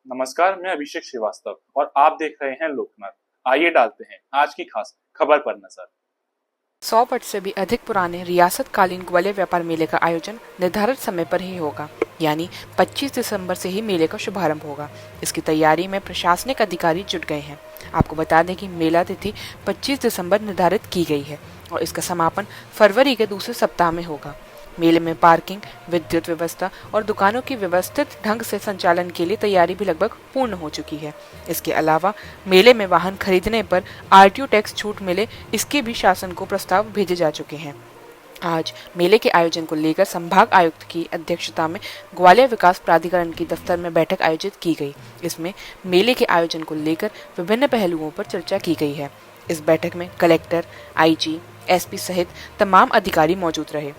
नमस्कार, मैं अभिषेक श्रीवास्तव और आप देख रहे हैं लोकमत। आइए डालते हैं आज की खास खबर पर नजर। 100 वर्ष से भी अधिक पुराने रियासतकालीन ग्वालियर व्यापार मेले का आयोजन निर्धारित समय पर ही होगा, यानी 25 दिसंबर से ही मेले का शुभारंभ होगा। इसकी तैयारी में प्रशासनिक अधिकारी जुट गए हैं। आपको बता दें कि मेला तिथि 25 दिसंबर निर्धारित की गई है और इसका समापन फरवरी के दूसरे सप्ताह में होगा। मेले में पार्किंग, विद्युत व्यवस्था और दुकानों की व्यवस्थित ढंग से संचालन के लिए तैयारी भी लगभग पूर्ण हो चुकी है। इसके अलावा मेले में वाहन खरीदने पर आरटीओ टैक्स छूट मिले, इसके भी शासन को प्रस्ताव भेजे जा चुके हैं। आज मेले के आयोजन को लेकर संभाग आयुक्त की अध्यक्षता में ग्वालियर विकास प्राधिकरण की दफ्तर में बैठक आयोजित की गई। इसमें मेले के आयोजन को लेकर विभिन्न पहलुओं पर चर्चा की गई है। इस बैठक में कलेक्टर, आईजी, एसपी सहित तमाम अधिकारी मौजूद रहे।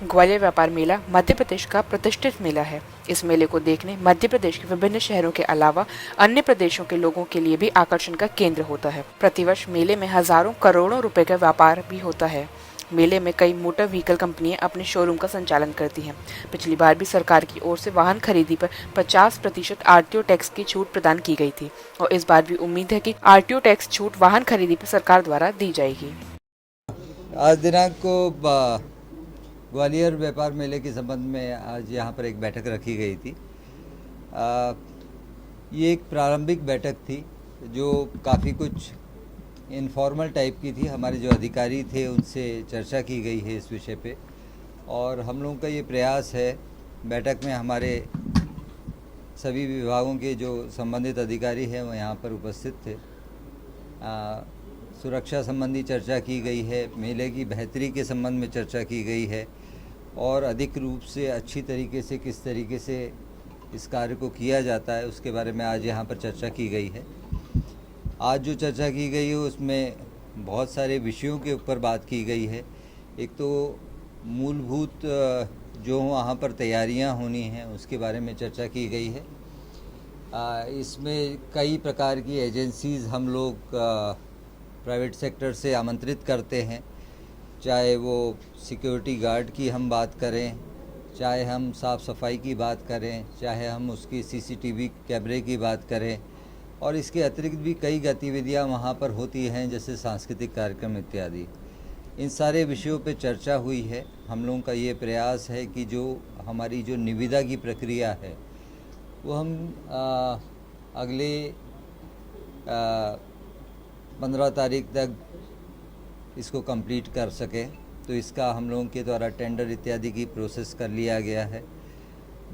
ग्वालियर व्यापार मेला मध्य प्रदेश का प्रतिष्ठित मेला है। इस मेले को देखने मध्य प्रदेश के विभिन्न शहरों के अलावा अन्य प्रदेशों के लोगों के लिए भी आकर्षण का केंद्र होता है। प्रतिवर्ष मेले में हजारों करोड़ों रुपए का व्यापार भी होता है। मेले में कई मोटर व्हीकल कंपनियां अपने शोरूम का संचालन करती हैं। पिछली बार भी सरकार की ओर से वाहन खरीदी पर 50% आरटीओ टैक्स की छूट प्रदान की गई थी और इस बार भी उम्मीद है कि आरटीओ टैक्स छूट वाहन खरीदी पर सरकार द्वारा दी जाएगी। आज दिनांक को ग्वालियर व्यापार मेले के संबंध में आज यहाँ पर एक बैठक रखी गई थी। ये एक प्रारंभिक बैठक थी जो काफ़ी कुछ इनफॉर्मल टाइप की थी। हमारे जो अधिकारी थे उनसे चर्चा की गई है इस विषय पे और हम लोगों का ये प्रयास है। बैठक में हमारे सभी विभागों के जो संबंधित अधिकारी हैं वो यहाँ पर उपस्थित थे। सुरक्षा संबंधी चर्चा की गई है, मेले की बेहतरी के संबंध में चर्चा की गई है और अधिक रूप से अच्छी तरीके से किस तरीके से इस कार्य को किया जाता है उसके बारे में आज यहाँ पर चर्चा की गई है। आज जो चर्चा की गई है उसमें बहुत सारे विषयों के ऊपर बात की गई है। एक तो मूलभूत जो वहाँ पर तैयारियाँ होनी हैं उसके बारे में चर्चा की गई है। इसमें कई प्रकार की एजेंसीज़ हम लोग प्राइवेट सेक्टर से आमंत्रित करते हैं, चाहे वो सिक्योरिटी गार्ड की हम बात करें, चाहे हम साफ़ सफाई की बात करें, चाहे हम उसकी सीसीटीवी कैमरे की बात करें और इसके अतिरिक्त भी कई गतिविधियां वहां पर होती हैं जैसे सांस्कृतिक कार्यक्रम इत्यादि। इन सारे विषयों पे चर्चा हुई है। हम लोगों का ये प्रयास है कि जो हमारी जो निविदा की प्रक्रिया है वो हम अगले 15 तारीख तक इसको कंप्लीट कर सकें। तो इसका हम लोगों के द्वारा टेंडर इत्यादि की प्रोसेस कर लिया गया है।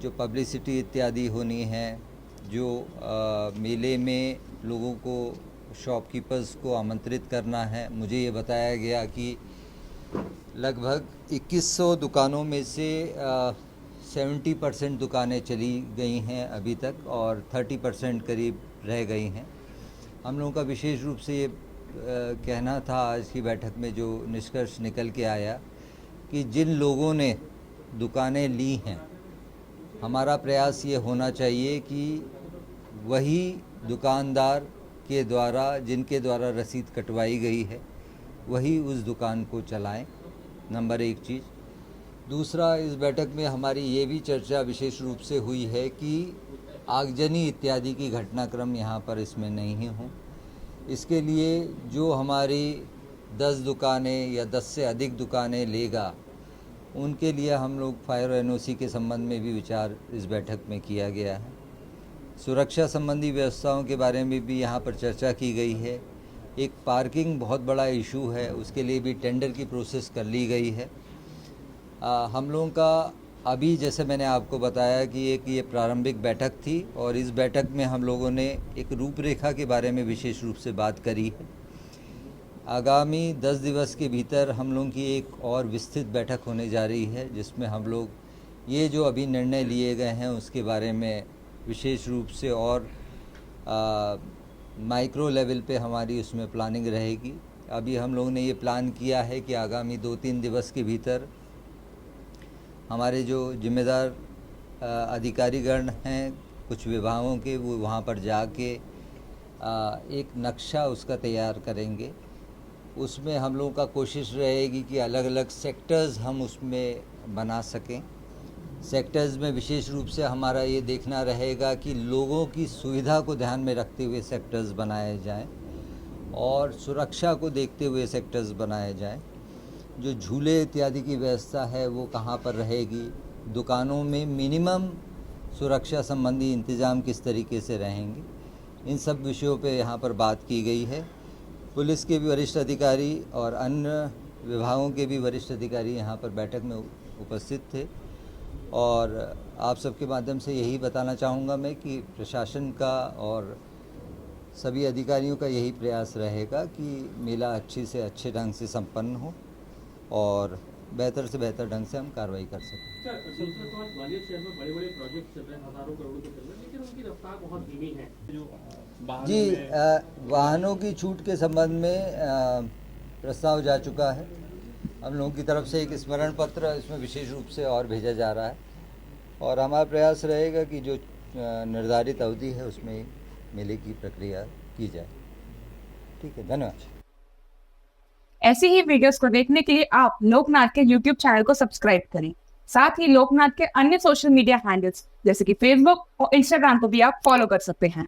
जो पब्लिसिटी इत्यादि होनी है, जो मेले में लोगों को, शॉपकीपर्स को आमंत्रित करना है, मुझे ये बताया गया कि लगभग 2100 दुकानों में से 70% दुकानें चली गई हैं अभी तक और 30% करीब रह गई हैं। हम लोगों का विशेष रूप से ये कहना था आज की बैठक में, जो निष्कर्ष निकल के आया कि जिन लोगों ने दुकानें ली हैं, हमारा प्रयास ये होना चाहिए कि वही दुकानदार के द्वारा, जिनके द्वारा रसीद कटवाई गई है, वही उस दुकान को चलाएं। नंबर एक चीज़। दूसरा, इस बैठक में हमारी ये भी चर्चा विशेष रूप से हुई है कि आगजनी इत्यादि की घटनाक्रम यहाँ पर इसमें नहीं हों। इसके लिए जो हमारी 10 दुकानें या 10 से अधिक दुकानें लेगा, उनके लिए हम लोग फायर एनओसी के संबंध में भी विचार इस बैठक में किया गया है। सुरक्षा संबंधी व्यवस्थाओं के बारे में भी यहाँ पर चर्चा की गई है। एक पार्किंग बहुत बड़ा इशू है, उसके लिए भी टेंडर की प्रोसेस कर ली गई है। हम लोगों का अभी, जैसे मैंने आपको बताया कि एक ये प्रारंभिक बैठक थी और इस बैठक में हम लोगों ने एक रूपरेखा के बारे में विशेष रूप से बात करी है। आगामी 10 दिवस के भीतर हम लोगों की एक और विस्तृत बैठक होने जा रही है जिसमें हम लोग ये जो अभी निर्णय लिए गए हैं उसके बारे में विशेष रूप से और माइक्रो लेवल पे हमारी उसमें प्लानिंग रहेगी। अभी हम लोगों ने ये प्लान किया है कि आगामी 2-3 दिवस के भीतर हमारे जो जिम्मेदार अधिकारीगण हैं कुछ विभागों के, वो वहाँ पर जाके एक नक्शा उसका तैयार करेंगे। उसमें हम लोगों का कोशिश रहेगी कि अलग अलग सेक्टर्स हम उसमें बना सकें। सेक्टर्स में विशेष रूप से हमारा ये देखना रहेगा कि लोगों की सुविधा को ध्यान में रखते हुए सेक्टर्स बनाए जाएं और सुरक्षा को देखते हुए सेक्टर्स बनाए जाएं। जो झूले इत्यादि की व्यवस्था है वो कहाँ पर रहेगी, दुकानों में मिनिमम सुरक्षा संबंधी इंतज़ाम किस तरीके से रहेंगे, इन सब विषयों पे यहाँ पर बात की गई है। पुलिस के भी वरिष्ठ अधिकारी और अन्य विभागों के भी वरिष्ठ अधिकारी यहाँ पर बैठक में उपस्थित थे और आप सबके माध्यम से यही बताना चाहूँगा मैं कि प्रशासन का और सभी अधिकारियों का यही प्रयास रहेगा कि मेला अच्छे से अच्छे ढंग से संपन्न हो और बेहतर से बेहतर ढंग से हम कार्रवाई कर सकें। ग्वालियर शहर में बड़े बड़े प्रोजेक्ट चल रहे हैं, हजारों करोड़ के चल रहे हैं, लेकिन उनकी रफ्तार बहुत धीमी है। जी, वाहनों की छूट के संबंध में प्रस्ताव जा चुका है। हम लोगों की तरफ से एक स्मरण पत्र इसमें विशेष रूप से और भेजा जा रहा है और हमारा प्रयास रहेगा कि जो निर्धारित अवधि है उसमें मेले की प्रक्रिया की जाए। ठीक है, धन्यवाद। ऐसी ही वीडियोस को देखने के लिए आप लोकनाथ के YouTube चैनल को सब्सक्राइब करें। साथ ही लोकनाथ के अन्य सोशल मीडिया हैंडल्स जैसे कि फेसबुक और इंस्टाग्राम को भी आप फॉलो कर सकते हैं।